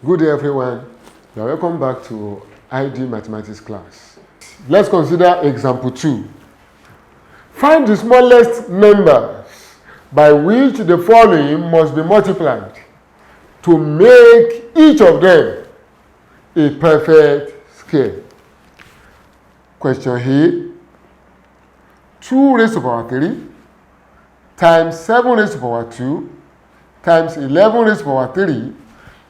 Good day, everyone. You're welcome back to ID Mathematics class. Let's consider example 2. Find the smallest numbers by which the following must be multiplied to make each of them a perfect square. Question here. 2 raised to the power 3 times 7 raised to the power 2 times 11 raised to the power 3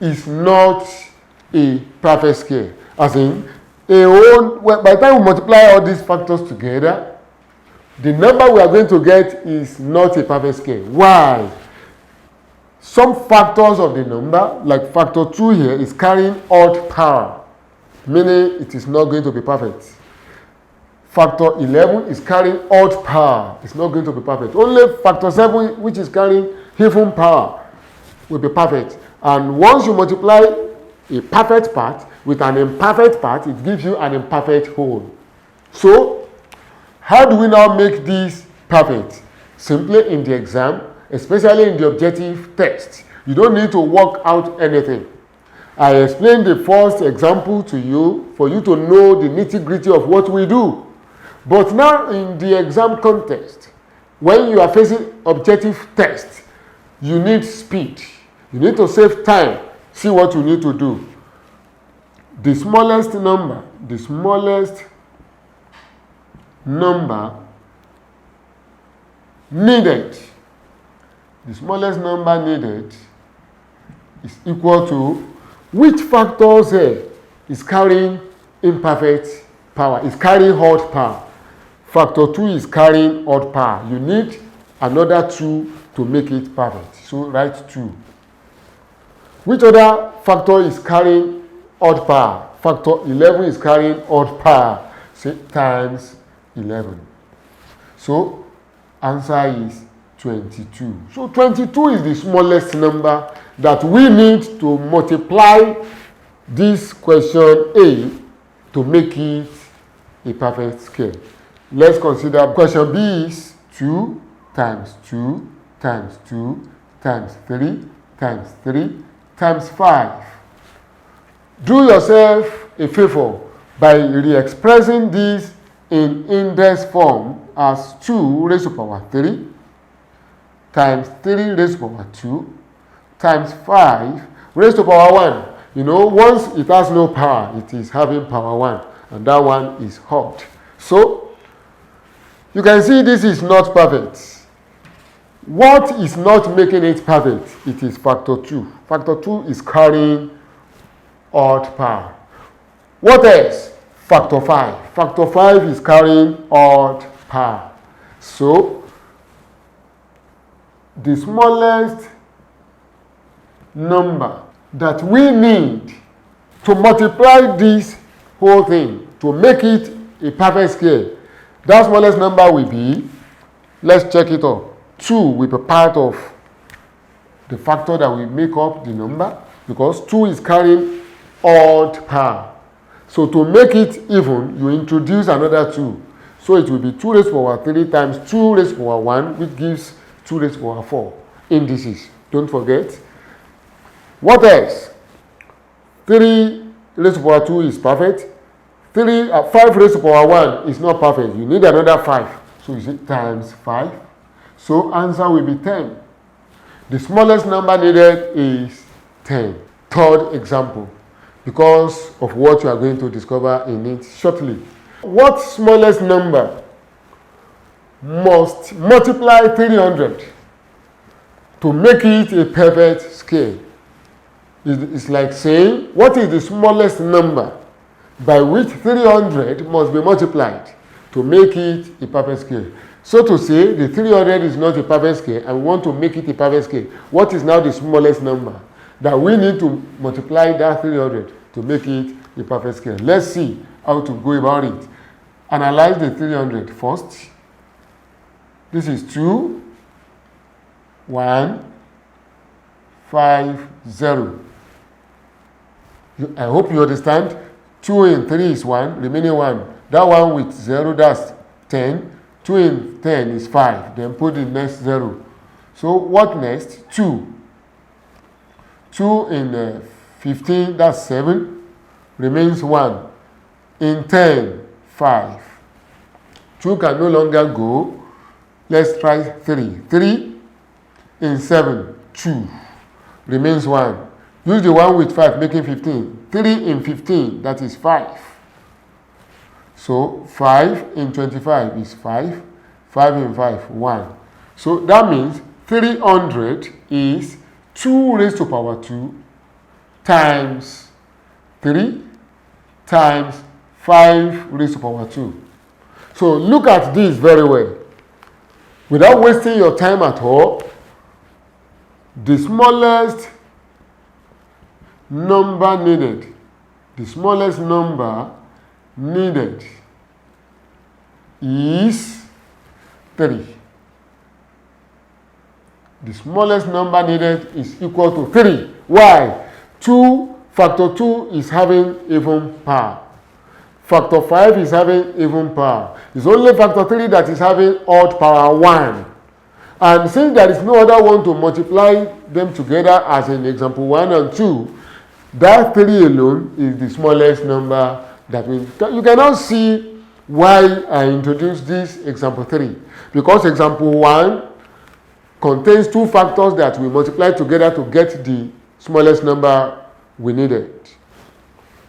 is not a perfect square. As in, by the time we multiply all these factors together, the number we are going to get is not a perfect square. Why? Some factors of the number, like factor 2 here, is carrying odd power, meaning it is not going to be perfect. Factor 11 is carrying odd power. It's not going to be perfect. Only factor 7, which is carrying even power, will be perfect. And once you multiply a perfect part with an imperfect part, it gives you an imperfect whole. So, how do we now make this perfect? Simply in the exam, especially in the objective test, you don't need to work out anything. I explained the first example to you for you to know the nitty-gritty of what we do. But now in the exam context, when you are facing objective test, you need speed. You need to save time. See what you need to do. The smallest number needed is equal to which factors here is carrying imperfect power, is carrying odd power. Factor 2 is carrying odd power. You need another 2 to make it perfect. So write 2. Which other factor is carrying odd power? Factor 11 is carrying odd power. Say times 11. So answer is 22. So 22 is the smallest number that we need to multiply this question A to make it a perfect square. Let's consider question B is 2 times 2 times 2 times 3 times 3 times 5. Do yourself a favor by re-expressing this in index form as 2 raised to the power 3 times 3 raised to the power 2 times 5 raised to the power 1. You know, once it has no power, it is having power 1, and that one is odd. So, you can see this is not perfect. What is not making it perfect? It is factor 2. Factor 2 is carrying odd power. What else? Factor 5. Factor 5 is carrying odd power. So, the smallest number that we need to multiply this whole thing to make it a perfect square, that smallest number will be, let's check it up, 2 will be part of the factor that will make up the number, because 2 is carrying odd power. So to make it even, you introduce another 2. So it will be 2 raised to the power 3 times 2 raised to the power 1, which gives 2 raised to the power 4 indices. Don't forget. What else? 3 raised to the power 2 is perfect. 5 raised to the power 1 is not perfect. You need another 5. So you say times 5. So answer will be 10. The smallest number needed is 10. Third example, because of what you are going to discover in it shortly. What smallest number must multiply 300 to make it a perfect square? It's like saying, what is the smallest number by which 300 must be multiplied to make it a perfect square? So to say, the 300 is not a perfect square and we want to make it a perfect square. What is now the smallest number that we need to multiply that 300 to make it a perfect square? Let's see how to go about it. Analyze the 300 first. This is 2, 1, 5, 0. I hope you understand. 2 in 3 is 1, remaining 1. That one with 0, that's 10. 2 in 10 is 5. Then put the next 0. So what next? 2. 2 in 15, that's 7, remains 1. In 10, 5. 2 can no longer go. Let's try 3. 3 in 7, 2, remains 1. Use the 1 with 5, making 15. 3 in 15, that is 5. So 5 in 25 is 5. 5 in 5, 1. So that means 300 is 2 raised to power 2 times 3 times 5 raised to power 2. So look at this very well. Without wasting your time at all, the smallest number needed is 3. The smallest number needed is equal to 3. Why? 2 factor 2 is having even power. Factor 5 is having even power. It's only factor 3 that is having odd power 1. And since there is no other one to multiply them together, as in example 1 and 2, that 3 alone is the smallest number that we... You can now see why I introduced this example 3. Because example 1 contains 2 factors that we multiply together to get the smallest number we needed.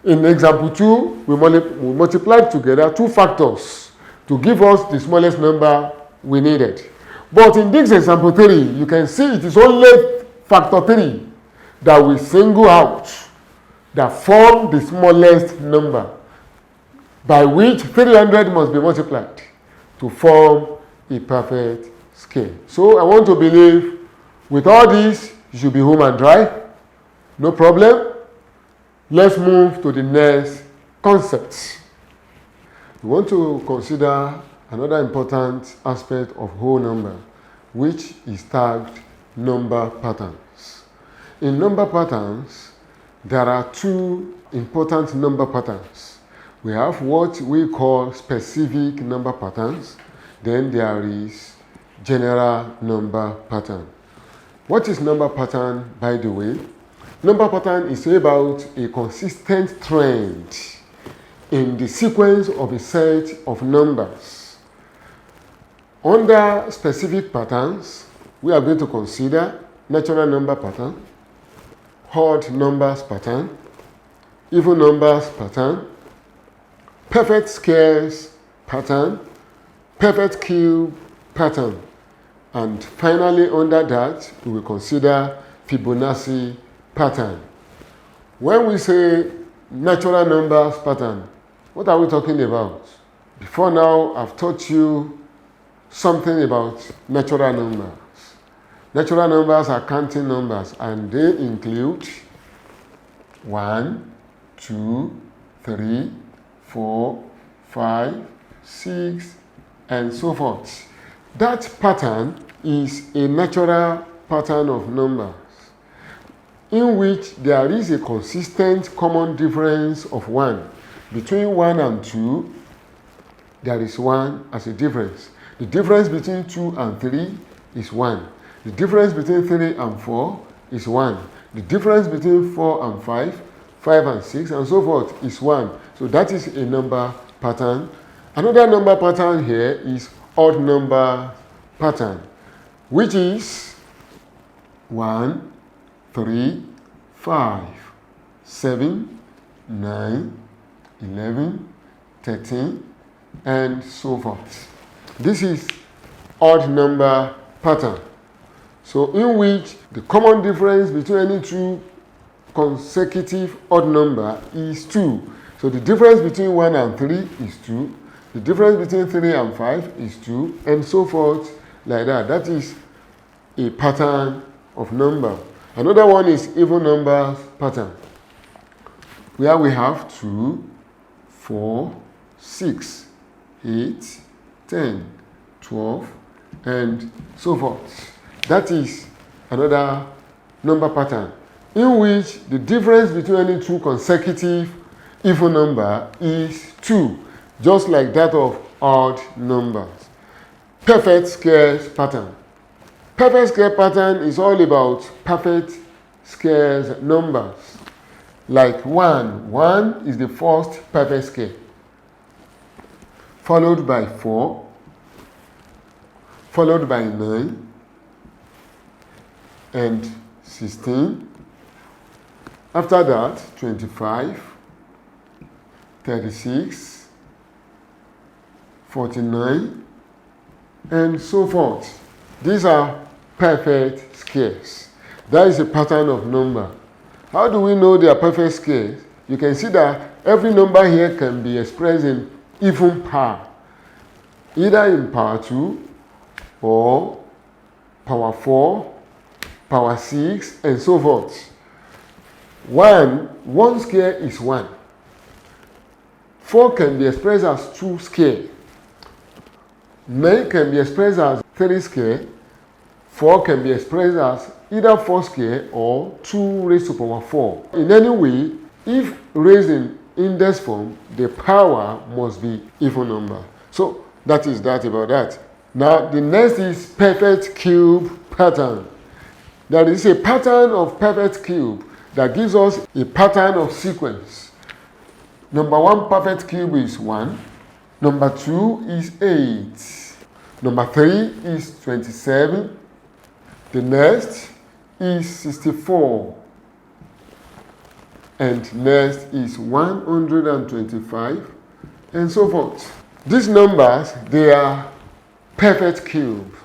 In example 2, we multiplied together 2 factors to give us the smallest number we needed. But in this example 3, you can see it is only factor 3 that we single out that form the smallest number, by which 300 must be multiplied to form a perfect scale. So I want to believe with all this, you should be home and dry. No problem. Let's move to the next concept. We want to consider another important aspect of whole number, which is tagged number patterns. In number patterns, there are 2 important number patterns. We have what we call specific number patterns. Then there is general number pattern. What is number pattern, by the way? Number pattern is about a consistent trend in the sequence of a set of numbers. Under specific patterns, we are going to consider natural number pattern, odd numbers pattern, even numbers pattern, perfect squares pattern, perfect cube pattern, and finally under that we will consider Fibonacci pattern. When we say natural numbers pattern, what are we talking about? Before now, I've taught you something about natural numbers. Natural numbers are counting numbers, and they include 1, 2, 3, 4, 5, 6, and so forth. That pattern is a natural pattern of numbers in which there is a consistent common difference of 1. Between 1 and 2, there is 1 as a difference. The difference between 2 and 3 is 1. The difference between 3 and 4 is 1. The difference between 4 and 5, 5 and 6, and so forth is 1. So that is a number pattern. Another number pattern here is odd number pattern, which is 1, 3, 5, 7, 9, 11, 13, and so forth. This is odd number pattern. So in which the common difference between any 2 consecutive odd number is 2. So the difference between 1 and 3 is 2. The difference between 3 and 5 is 2, and so forth like that. That is a pattern of number. Another one is even numbers pattern, where we have 2, 4, 6, 8, 10, 12, and so forth. That is another number pattern in which the difference between any 2 consecutive even number is 2, just like that of odd numbers. Perfect squares pattern. Perfect square pattern is all about perfect squares numbers. like 1. 1 is the first perfect square, followed by 4, followed by 9, and 16. After that, 25, 36, 49, and so forth. These are perfect squares. That is a pattern of number. How do we know they are perfect squares? You can see that every number here can be expressed in even power, either in power 2 or power 4, power 6, and so forth. One square is 1. 4 can be expressed as 2 square. 9 can be expressed as 3 square. 4 can be expressed as either 4 square or 2 raised to power 4. In any way, if raised in index form, the power must be even number. So that is that about that. Now the next is perfect cube pattern. There is a pattern of perfect cube that gives us a pattern of sequence. Number 1 perfect cube is 1. Number 2 is 8. Number 3 is 27. The next is 64. And next is 125, and so forth. These numbers, they are perfect cube.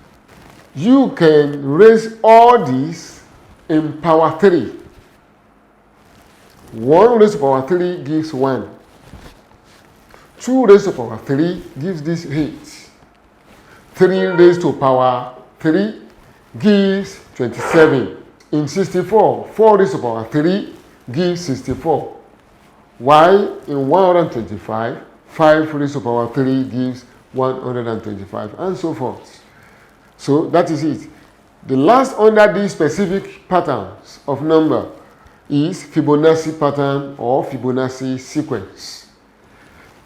You can raise all these in power 3. 1 raised to power 3 gives 1. 2 raised to power 3 gives this 8. 3 raised to power 3 gives 27. In 64, 4 raised to power 3 gives 64. While in 125, 5 raised to power 3 gives 125, and so forth. So that is it. The last under these specific patterns of number is Fibonacci pattern or Fibonacci sequence.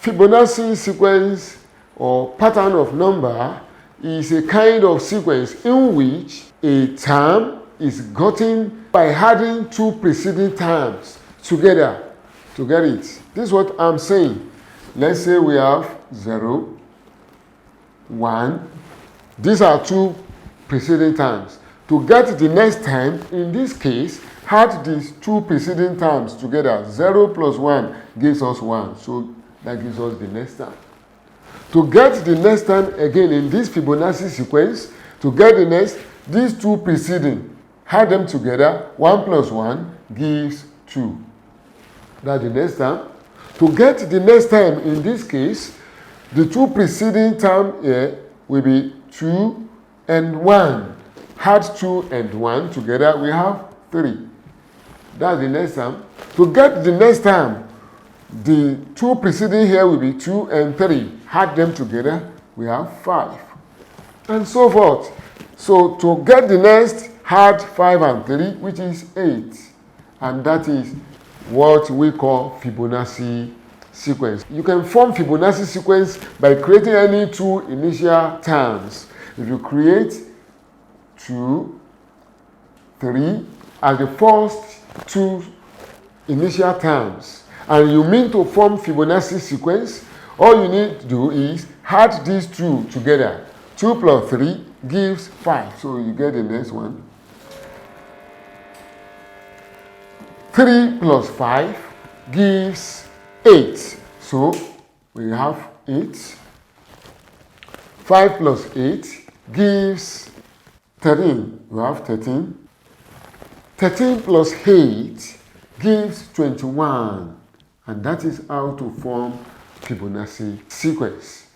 Fibonacci sequence or pattern of number is a kind of sequence in which a term is gotten by adding 2 preceding terms together to get it. This is what I'm saying. Let's say we have 0, 1. These are 2 preceding terms. To get the next term, in this case, add these 2 preceding terms together. 0 plus 1 gives us 1. So that gives us the next term. To get the next term again in this Fibonacci sequence, to get the next, these 2 preceding, add them together. 1 plus 1 gives 2. That's the next term. To get the next term in this case, the 2 preceding term here will be 2 and 1. Add 2 and 1 together, we have 3. That's the next term. To get the next term, the 2 preceding here will be 2 and 3. Add them together, we have 5. And so forth. So to get the next, add 5 and 3, which is 8. And that is what we call Fibonacci sequence. You can form Fibonacci sequence by creating any 2 initial terms. If you create 2, 3 as the first 2 initial terms, and you mean to form Fibonacci sequence, all you need to do is add these 2 together. 2 plus 3 gives 5. So you get the next one. 3 plus 5 gives 8. So we have 8. 5 plus 8 gives 13. We have 13. 13 plus 8 gives 21. And that is how to form Fibonacci sequence.